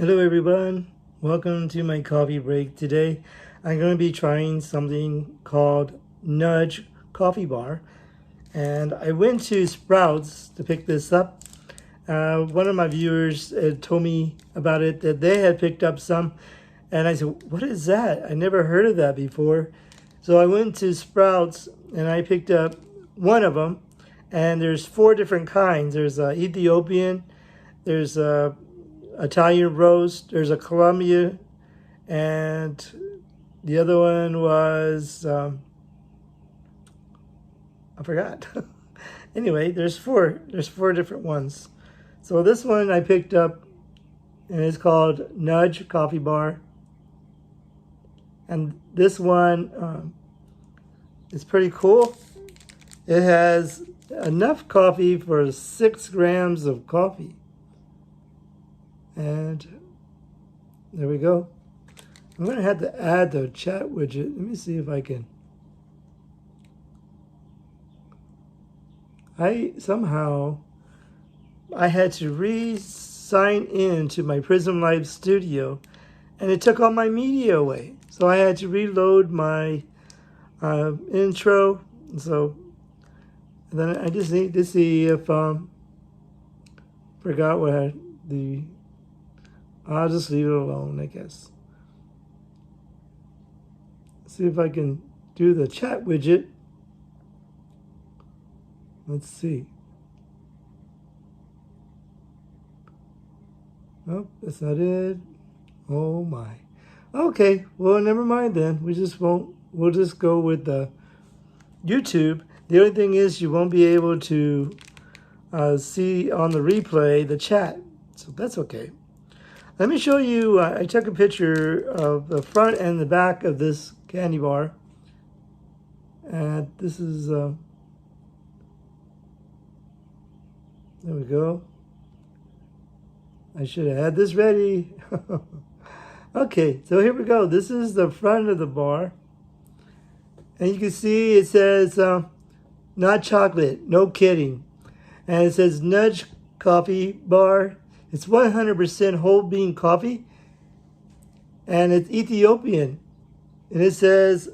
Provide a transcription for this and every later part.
Hello everyone, welcome to my coffee break. Today I'm going to be trying something called Nudge Coffee Bar, and I went to Sprouts to pick this up. One of my viewers told me about it, that they had picked up some, and I said, what is that? I never heard of that before. So I went to Sprouts and I picked up one of them, and there's 4 different kinds. There's Ethiopian, there's Italian roast, there's a Colombia, and the other one was, I forgot. Anyway, there's four different ones. So this one I picked up, and it's called Nudge Coffee Bar. And this one is pretty cool. It has enough coffee for 6 grams of coffee. And there we go. I'm going to have to add the chat widget. Let me see if I can. I had to re-sign in to my Prism Live studio, and it took all my media away. So I had to reload my intro. So then I just need to see if forgot what I'll just leave it alone, I guess. See if I can do the chat widget. Let's see. Oh, that's not it. Oh my. Okay, well, never mind then. We'll just go with the YouTube. The only thing is you won't be able to see on the replay the chat. So that's okay. Let me show you, I took a picture of the front and the back of this candy bar. And this is, there we go. I should have had this ready. Okay, so here we go. This is the front of the bar. And you can see it says, not chocolate, no kidding. And it says Nudge Coffee Bar. It's 100% whole bean coffee, and it's Ethiopian. And it says,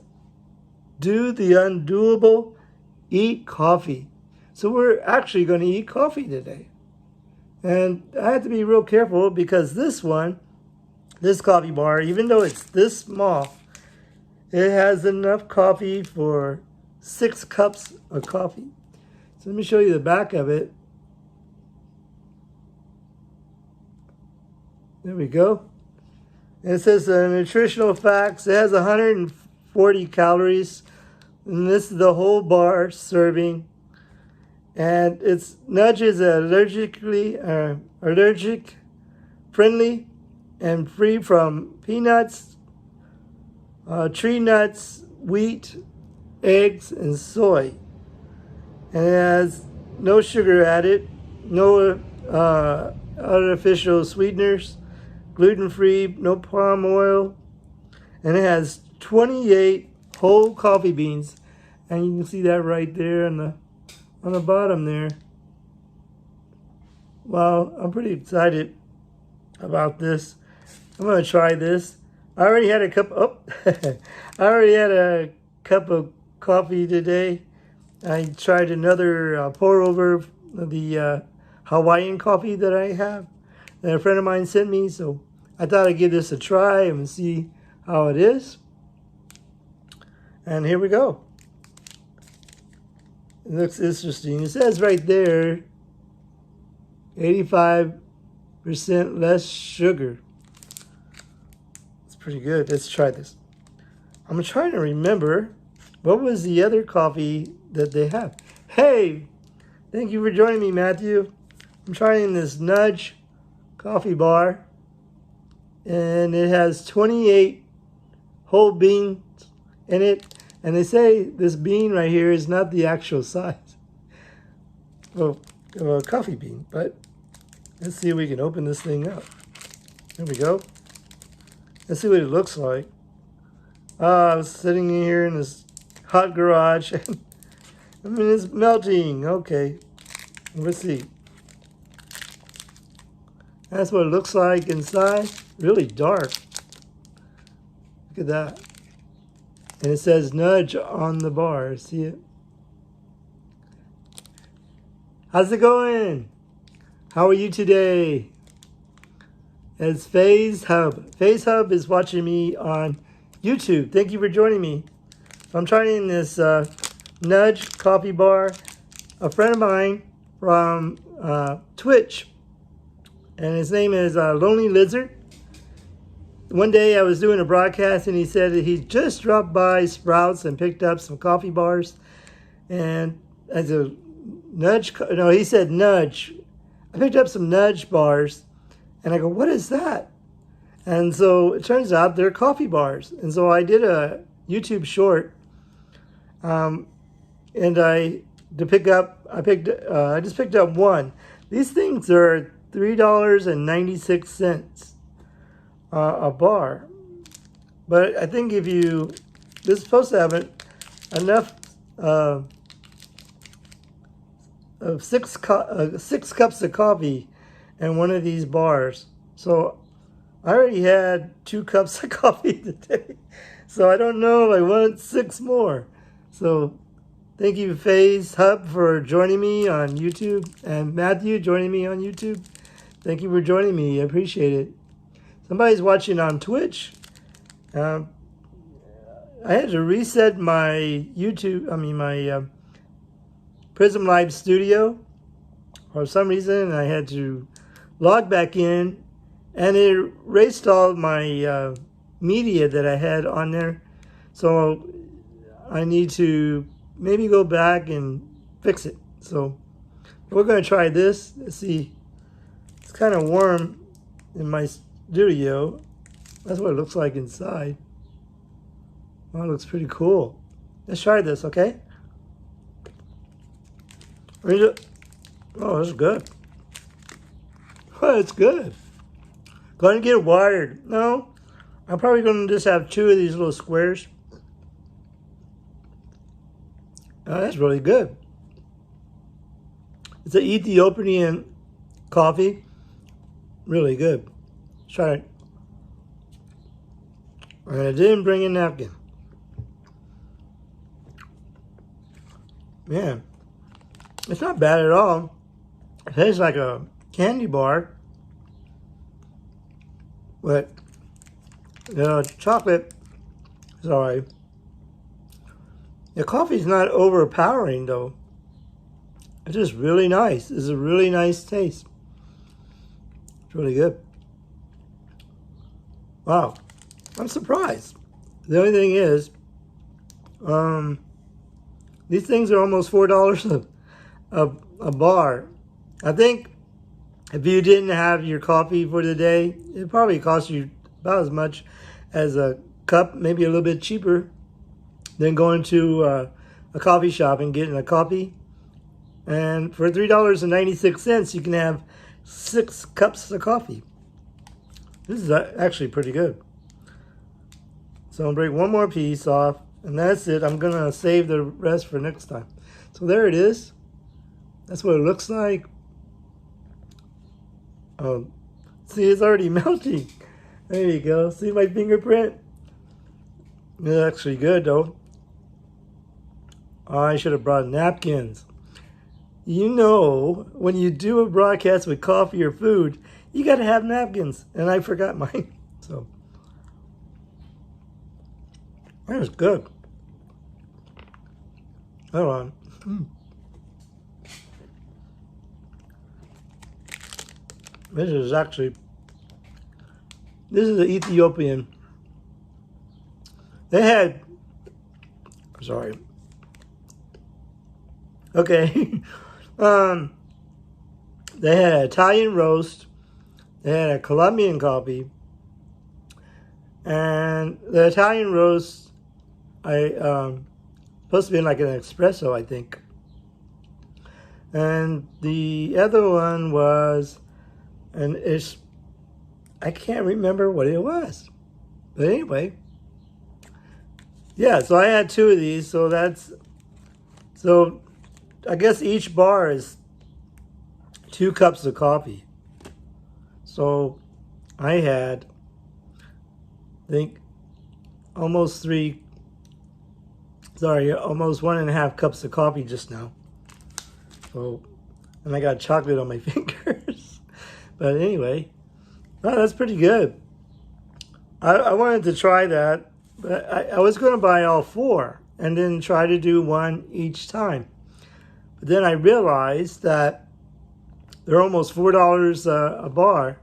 do the undoable, eat coffee. So we're actually going to eat coffee today. And I have to be real careful because this coffee bar, even though it's this small, it has enough coffee for 6 cups of coffee. So let me show you the back of it. There we go. And it says nutritional facts. It has 140 calories. And this is the whole bar serving. And it's Nudge is allergic friendly and free from peanuts, tree nuts, wheat, eggs, and soy. And it has no sugar added, no artificial sweeteners, gluten-free, no palm oil, and it has 28 whole coffee beans, and you can see that right there on the bottom there. Well, I'm pretty excited about this. I'm going to try this. I already had a cup. I already had a cup of coffee today. I tried another pour over the Hawaiian coffee that I have that a friend of mine sent me, so I thought I'd give this a try and see how it is. And here we go. It looks interesting. It says right there, 85% less sugar. It's pretty good. Let's try this. I'm trying to remember, what was the other coffee that they have? Hey, thank you for joining me, Matthew. I'm trying this Nudge Coffee Bar, and it has 28 whole beans in it, and they say this bean right here is not the actual size of a coffee bean, but let's see if we can open this thing up. There we go. Let's see what it looks like. I was sitting here in this hot garage, and I mean, it's melting. Okay, let's see. That's what it looks like inside. Really dark. Look at that. And it says nudge on the bar. See it? How's it going? How are you today? It's Phase Hub. Phase Hub is watching me on YouTube. Thank you for joining me. I'm trying this Nudge coffee bar. A friend of mine from Twitch, and his name is Lonely Lizard. One day I was doing a broadcast and he said that he just dropped by Sprouts and picked up some coffee bars. And as a nudge, no, he said nudge. I picked up some nudge bars and I go, what is that? And so it turns out they're coffee bars. And so I did a YouTube short and I just picked up one. These things are $3.96 a bar. But I think if you, this is supposed to have enough of 6 cups of coffee in one of these bars. So I already had 2 cups of coffee today. So I don't know if I want 6 more. So thank you, Phase Hub, for joining me on YouTube. And Matthew joining me on YouTube. Thank you for joining me. I appreciate it. Somebody's watching on Twitch. I had to reset my my Prism Live Studio for some reason. I had to log back in, and it erased all my media that I had on there. So I need to maybe go back and fix it. So we're going to try this. Let's see. It's kind of warm in my studio. That's what it looks like inside. Oh, it looks pretty cool. Let's try this, okay? Oh, that's good. Oh, it's good. Going to get it wired. No, I'm probably going to just have 2 of these little squares. Oh, that's really good. It's an Ethiopian coffee. Really good. Let's try it. And I didn't bring a napkin. Man, it's not bad at all. It tastes like a candy bar. But the chocolate is alright. The coffee's not overpowering though. It's just really nice. It's a really nice taste. It's really good. Wow. I'm surprised. The only thing is, these things are almost $4 a bar. I think if you didn't have your coffee for the day, it probably cost you about as much as a cup, maybe a little bit cheaper than going to a coffee shop and getting a coffee. And for $3.96, you can have 6 cups of coffee. This is actually pretty good. So I'll break one more piece off, and that's it. I'm gonna save the rest for next time. So there it is. That's what it looks like. See, it's already melting. There you go. See my fingerprint? It's actually good though. Oh, I should have brought napkins. You know, when you do a broadcast with coffee or food, you got to have napkins. And I forgot mine. So, that was good. Hold on. This is the Ethiopian. They had, sorry. Okay. They had an Italian roast. They had a Colombian coffee. And the Italian roast, supposed to be like an espresso, I think. And the other one was, I can't remember what it was. But anyway. Yeah, so I had 2 of these, so I guess each bar is 2 cups of coffee. So I had, I think, almost 1.5 cups of coffee just now. So, and I got chocolate on my fingers. But anyway, that's pretty good. I wanted to try that, but I was going to buy all 4 and then try to do one each time. But then I realized that they're almost $4 a bar.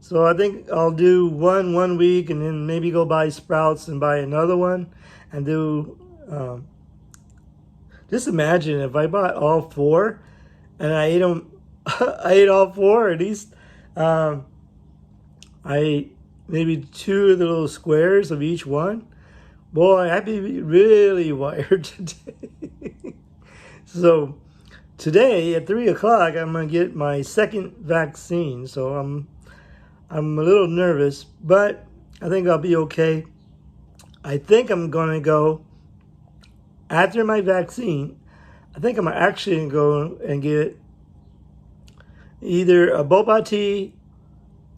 So I think I'll do one week and then maybe go buy Sprouts and buy another one and do, just imagine if I bought all 4 and I ate them, I ate all 4, at least I ate maybe 2 of the little squares of each one. Boy, I'd be really wired today. So today at 3 o'clock, I'm going to get my second vaccine. So I'm a little nervous, but I think I'll be okay. I think I'm going to go after my vaccine. I think I'm actually going to go and get either a boba tea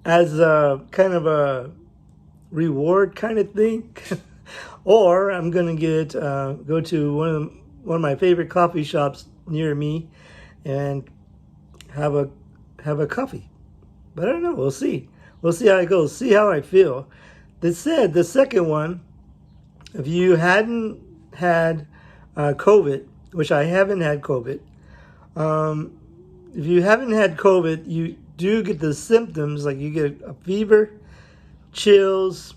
as a kind of a reward kind of thing, or I'm going to get go to one of my favorite coffee shops near me and have a coffee. But I don't know. We'll see. We'll see how it goes. See how I feel. They said the second one, if you hadn't had COVID, which I haven't had COVID, if you haven't had COVID, you do get the symptoms, like you get a fever, chills,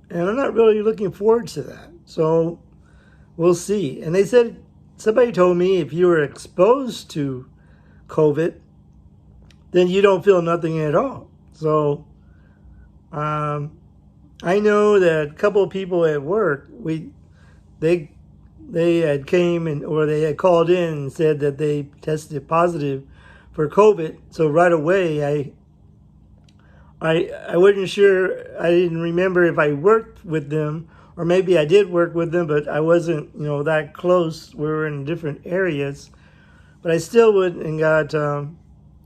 and I'm not really looking forward to that. So we'll see. And they said, somebody told me if you were exposed to COVID, then you don't feel nothing at all. So I know that a couple of people at work, they had came or they had called in and said that they tested positive for COVID. So right away, I wasn't sure. I didn't remember if I worked with them, or maybe I did work with them, but I wasn't, that close. We were in different areas, but I still went and got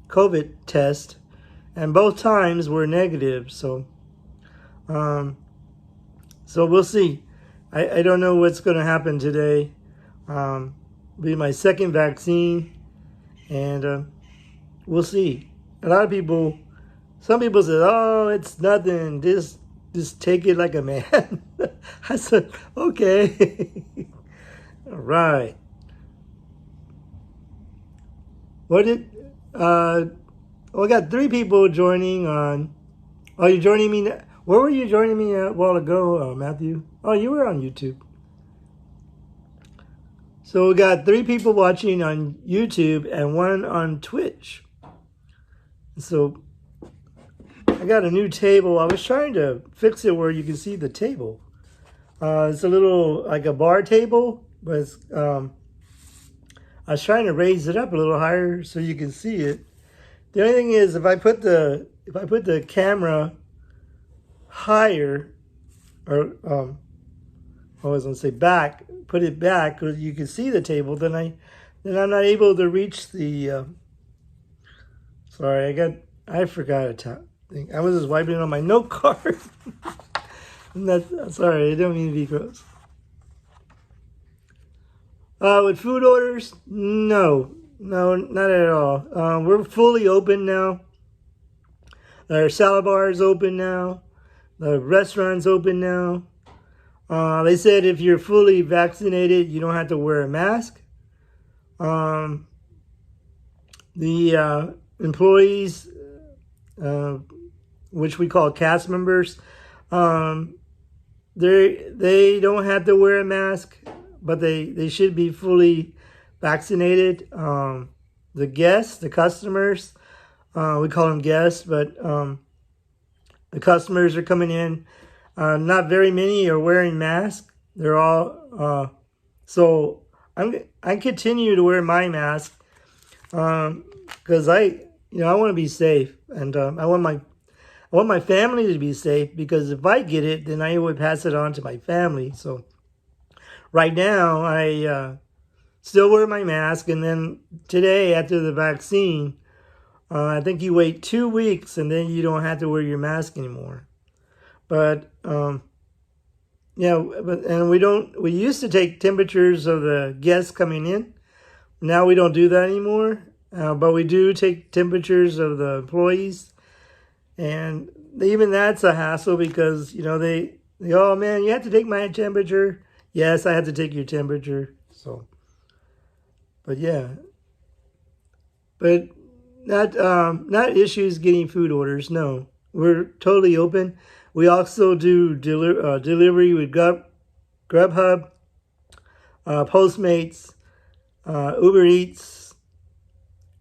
COVID test, and both times were negative. So, so we'll see. I don't know what's going to happen today. Be my second vaccine, and we'll see. A lot of people, some people said, "Oh, it's nothing. Just take it like a man." I said, "Okay, all right." What did? I got 3 people joining on. Oh, you're joining me now? Where were you joining me a while ago, Matthew? Oh, you were on YouTube. So we got 3 people watching on YouTube and 1 on Twitch. So I got a new table. I was trying to fix it where you can see the table. It's a little like a bar table, but it's, I was trying to raise it up a little higher so you can see it. The only thing is, if I put the camera higher, or I was going to say back, put it back so you can see the table, then I'm not able to reach the. Sorry, I forgot a thing. I was just wiping it on my note card. Sorry, I don't mean to be gross. With food orders, no, not at all. We're fully open now. Our salad bar is open now. The restaurant's open now. They said if you're fully vaccinated, you don't have to wear a mask. The employees, which we call cast members, they don't have to wear a mask, but they should be fully vaccinated. The guests, the customers, we call them guests, but the customers are coming in. Not very many are wearing masks. They're all so I continue to wear my mask because I want to be safe, and I want my family to be safe, because if I get it, then I would pass it on to my family. So right now I still wear my mask, and then today after the vaccine, I think you wait 2 weeks and then you don't have to wear your mask anymore. But yeah, and we used to take temperatures of the guests coming in. Now we don't do that anymore. But we do take temperatures of the employees, and even that's a hassle because they oh man, you have to take my temperature. Yes, I have to take your temperature. So, but yeah, but not issues getting food orders. No, we're totally open. We also do delivery with Grubhub, Postmates, Uber Eats,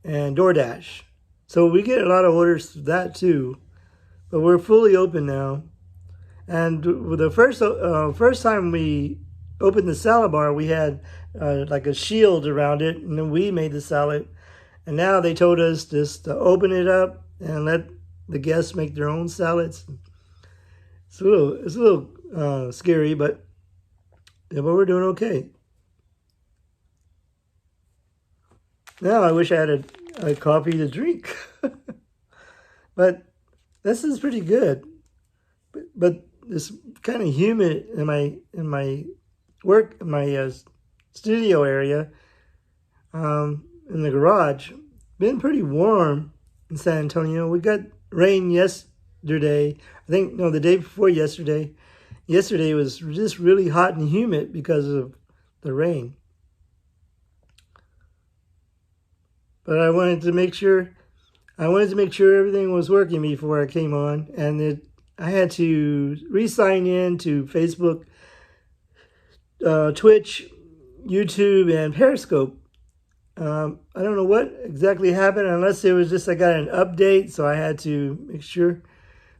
and DoorDash. So we get a lot of orders for that too. But we're fully open now. And the first time we opened the salad bar, we had like a shield around it, and then we made the salad. And now they told us just to open it up and let the guests make their own salads. It's a little scary, but we're doing okay. Now I wish I had a coffee to drink, but this is pretty good. But it's kind of humid in my studio area, in the garage. Been pretty warm in San Antonio. We got rain yesterday. I think no, the day before yesterday. Yesterday was just really hot and humid because of the rain. But I wanted to make sure everything was working before I came on, and I had to re-sign in to Facebook, Twitch, YouTube, and Periscope. I don't know what exactly happened, unless it was just I got an update, so I had to make sure.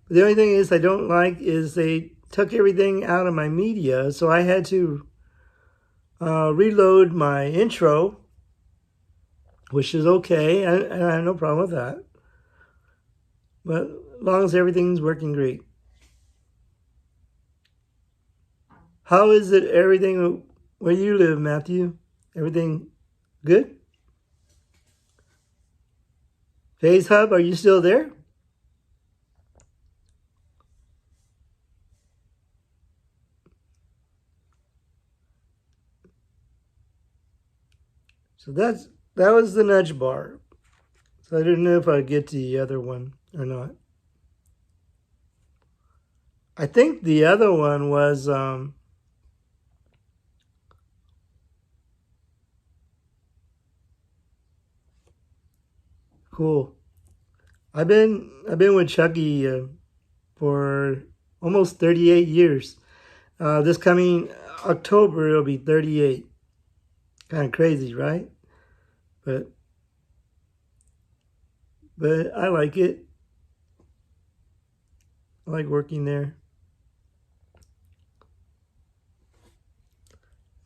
But the only thing is I don't like is they took everything out of my media, so I had to reload my intro, which is okay. I have no problem with that. But as long as everything's working great. How is it everything where you live, Matthew? Everything good? Phase Hub, are you still there? So that was the nudge bar. So I didn't know if I'd get to the other one or not. I think the other one was cool. I've been with Chucky for almost 38 years. This coming October it'll be 38. Kind of crazy, right? But I like it. I like working there.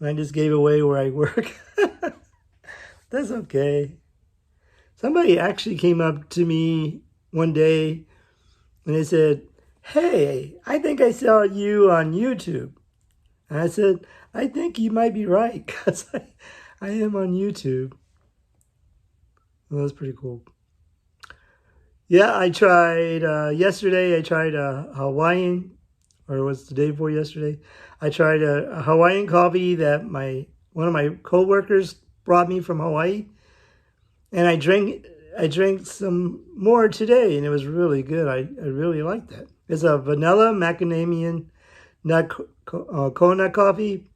I just gave away where I work. That's okay. Somebody actually came up to me one day and they said, "Hey, I think I saw you on YouTube." And I said, "I think you might be right, because I am on YouTube." Well, that's pretty cool. Yeah, I tried yesterday. I tried a Hawaiian, or was it the day before yesterday? I tried a Hawaiian coffee that one of my coworkers brought me from Hawaii, and I drank some more today, and it was really good. I really liked that. It's a vanilla macadamia nut coconut coffee.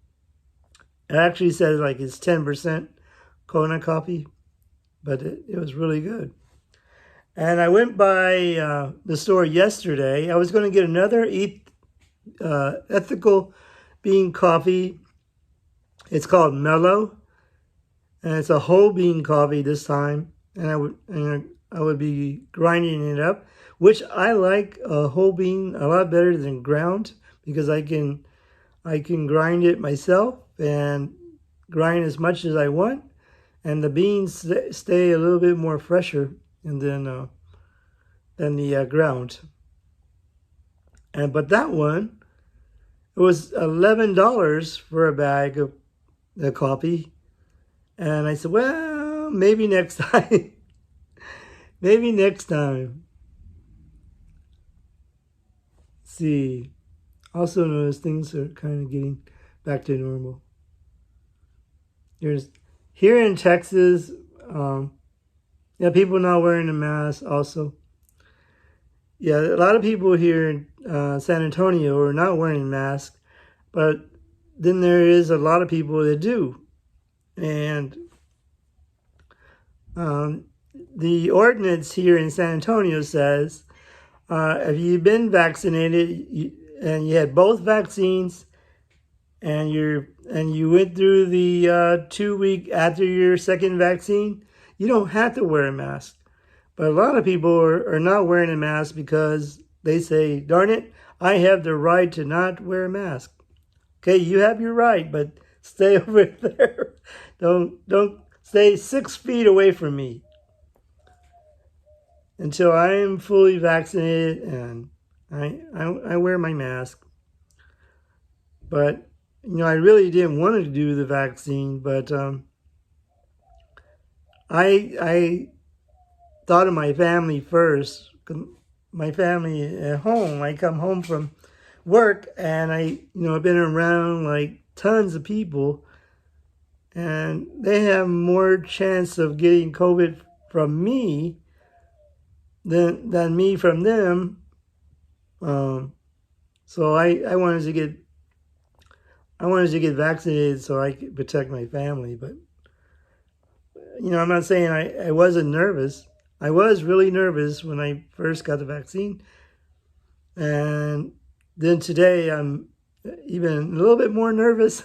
It actually says like it's 10% coconut coffee, but it was really good. And I went by the store yesterday. I was going to get another ethical bean coffee. It's called Mellow, and it's a whole bean coffee this time. And I would be grinding it up, which I like a whole bean a lot better than ground, because I can grind it myself and grind as much as I want, and the beans stay a little bit more fresher than the ground. But that one, it was $11 for a bag of the coffee, and I said, well, maybe next time. Maybe next time. Let's see. Also notice things are kind of getting back to normal. There's here in Texas, yeah, people not wearing a mask also. Yeah, a lot of people here in San Antonio are not wearing masks, but then there is a lot of people that do. And um, the ordinance here in San Antonio says if you've been vaccinated and you had both vaccines and you went through the 2 week after your second vaccine, you don't have to wear a mask. But a lot of people are not wearing a mask because they say, darn it, I have the right to not wear a mask. Okay, you have your right, but stay over there. Don't stay 6 feet away from me until I am fully vaccinated and I wear my mask. But I really didn't want to do the vaccine, but I thought of my family first. My family at home. I come home from work and I've been around like tons of people, and they have more chance of getting COVID from me than me from them. So I wanted to get vaccinated so I could protect my family. But I'm not saying I wasn't nervous. I was really nervous when I first got the vaccine, and then today I'm even a little bit more nervous.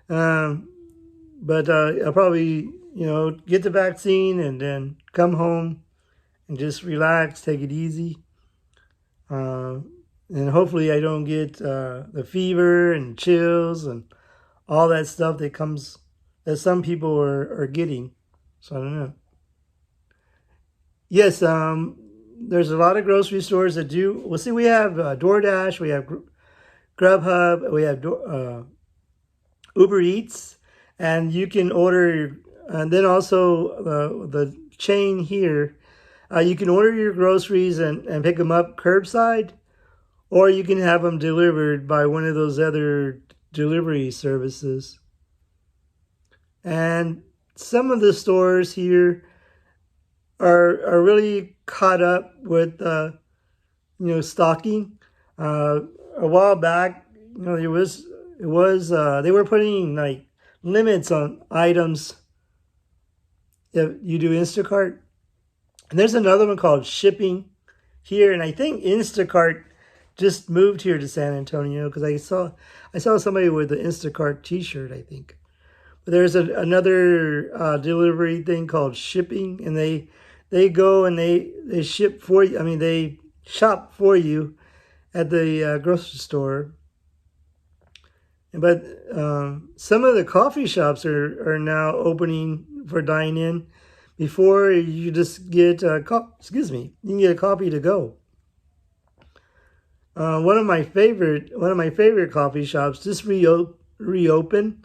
But I'll probably get the vaccine and then come home and just relax, take it easy. And hopefully I don't get the fever and chills and all that stuff that some people are getting. So I don't know. Yes, there's a lot of grocery stores that do. Well, see, we have DoorDash, we have Grubhub, we have Uber Eats, and you can order. And then also the chain here, you can order your groceries and pick them up curbside, or you can have them delivered by one of those other delivery services. And some of the stores here are really caught up with stocking. A while back, they were putting like limits on items if you do Instacart. And there's another one called shipping here, and I think Instacart just moved here to San Antonio because I saw somebody with the Instacart T-shirt, I think. But there's another delivery thing called shipping, and they go and they ship for you. I mean, they shop for you at the grocery store. But some of the coffee shops are now opening for dine-in. Before, you just get you can get a coffee to go. One of my favorite coffee shops just reopened.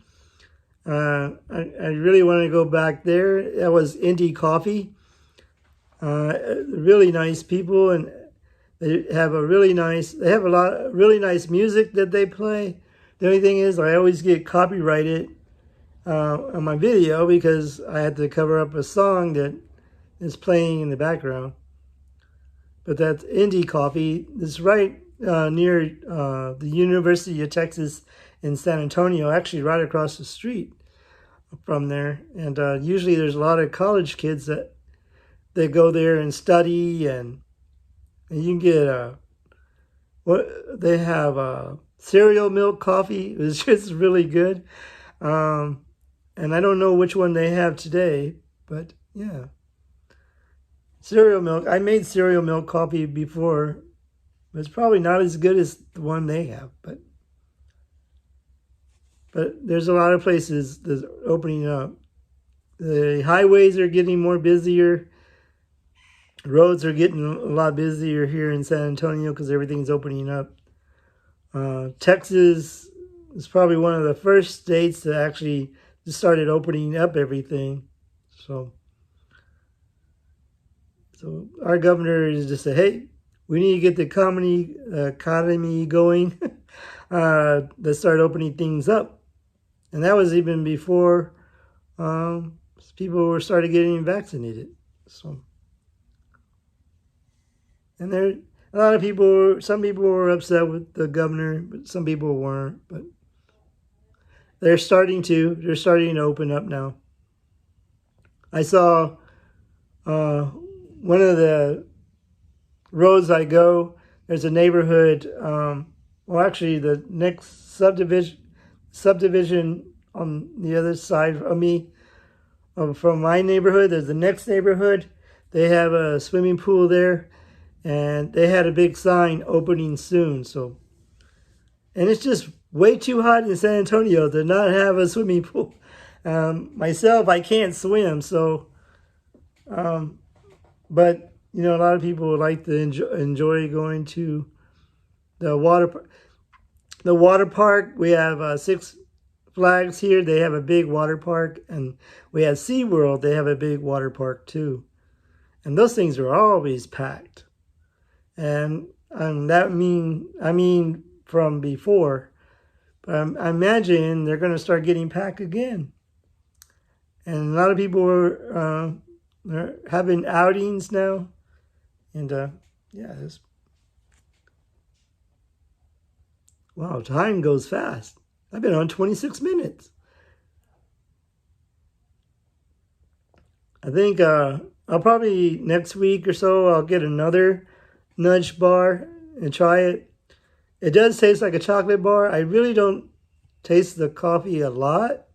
I really want to go back there. That was Indie Coffee. Really nice people, and they have a lot of really nice music that they play. The only thing is, I always get copyrighted on my video because I had to cover up a song that is playing in the background. But that's Indie Coffee. It's right near the University of Texas in San Antonio, actually right across the street from there. And usually there's a lot of college kids that go there and study, and you can get they have cereal milk coffee. It's just really good. And I don't know which one they have today, but yeah. Cereal milk. I made cereal milk coffee before. But it's probably not as good as the one they have, but there's a lot of places that's opening up. The highways are getting more busier. Roads are getting a lot busier here in San Antonio because everything's opening up. Texas is probably one of the first states that actually just started opening up everything. So So our governor is just say, hey, we need to get the economy going. Let's start opening things up. And that was even before people were started getting vaccinated. So, and there, a lot of people, some people were upset with the governor, but some people weren't. But they're starting to open up now. I saw one of the roads I go, there's a neighborhood, well, actually the next subdivision on the other side of me, from my neighborhood, there's the next neighborhood. They have a swimming pool there, and they had a big sign opening soon. So, and it's just way too hot in San Antonio to not have a swimming pool. Myself, I can't swim, so, but you know, a lot of people like to enjoy going to the water park. We have Six Flags here. They have a big water park, and we have SeaWorld. They have a big water park too, and those things are always packed. And I mean from before, but I imagine they're going to start getting packed again. And a lot of people are having outings now. And yeah, wow, time goes fast. I've been on 26 minutes. I think I'll probably next week or so, I'll get another Nudge bar and try it. It does taste like a chocolate bar. I really don't taste the coffee a lot.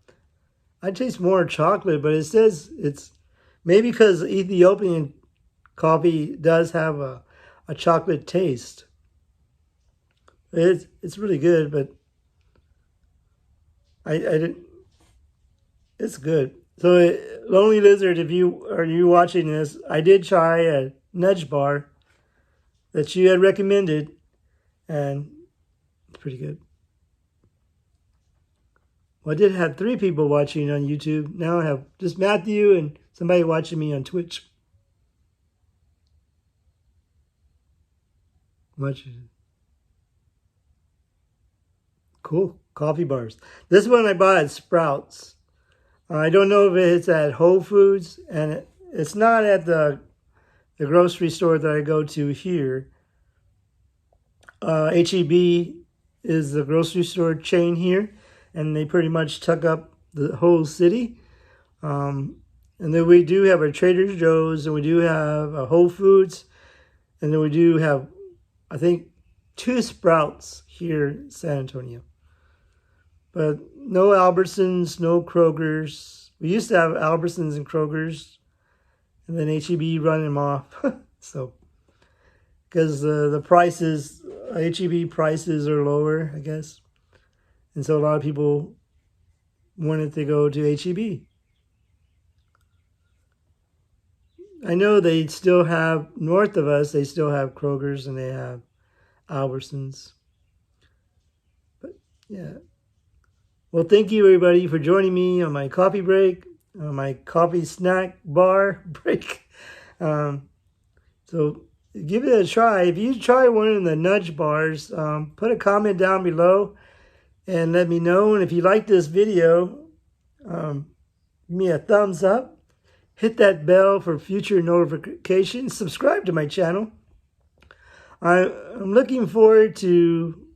I taste more chocolate, but it says it's maybe because Ethiopian coffee does have a chocolate taste. It's really good, but I didn't. It's good. So, Lonely Lizard, if you are watching this, I did try a Nudge bar that you had recommended, and it's pretty good. Well, I did have 3 people watching on YouTube. Now I have just Matthew and somebody watching me on Twitch. Cool. Coffee bars. This one I bought at Sprouts. I don't know if it's at Whole Foods, and it's not at the grocery store that I go to here. H-E-B is the grocery store chain here, and they pretty much took up the whole city. And then we do have a Trader Joe's, and we do have a Whole Foods, and then we do have, I think, 2 Sprouts here in San Antonio. But no Albertsons, no Kroger's. We used to have Albertsons and Kroger's, and then H-E-B run them off. So, because the prices, H-E-B prices are lower, I guess. And so a lot of people wanted to go to H-E-B. I know they still have, north of us, they still have Kroger's and they have Albertsons. But, yeah. Well, thank you, everybody, for joining me on my coffee break, on my coffee snack bar break. So give it a try. If you try one of the Nudge bars, put a comment down below and let me know. And if you like this video, give me a thumbs up. Hit that bell for future notifications. Subscribe to my channel. I'm looking forward to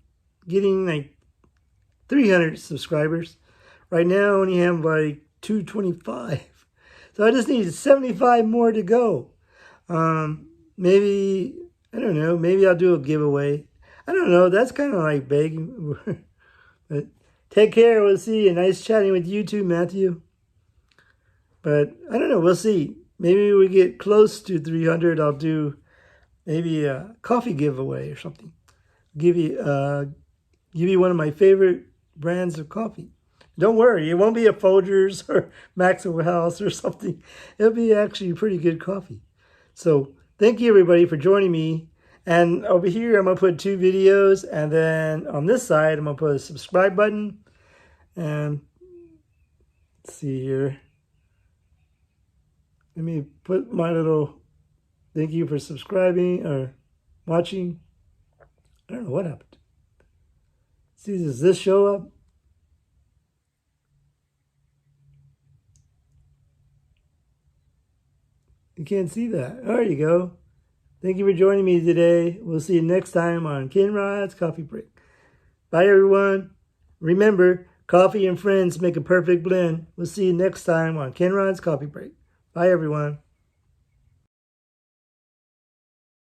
getting like 300 subscribers. Right now I only have like 225. So I just need 75 more to go. Maybe, I don't know, maybe I'll do a giveaway. I don't know, that's kind of like begging. But take care, we'll see you. Nice chatting with you too, Matthew. But I don't know, we'll see. Maybe we get close to 300, I'll do maybe a coffee giveaway or something. Give you one of my favorite brands of coffee. Don't worry, it won't be a Folgers or Maxwell House or something. It'll be actually pretty good coffee. So thank you, everybody, for joining me. And over here, I'm going to put 2 videos. And then on this side, I'm going to put a subscribe button. And let's see here. Let me put my little Thank you for subscribing or watching. I don't know what happened. See, does this show up? You can't see that. There you go. Thank you for joining me today. We'll see you next time on Kenrod's Coffee Break. Bye, everyone. Remember, coffee and friends make a perfect blend. We'll see you next time on Kenrod's Coffee Break. Bye, everyone.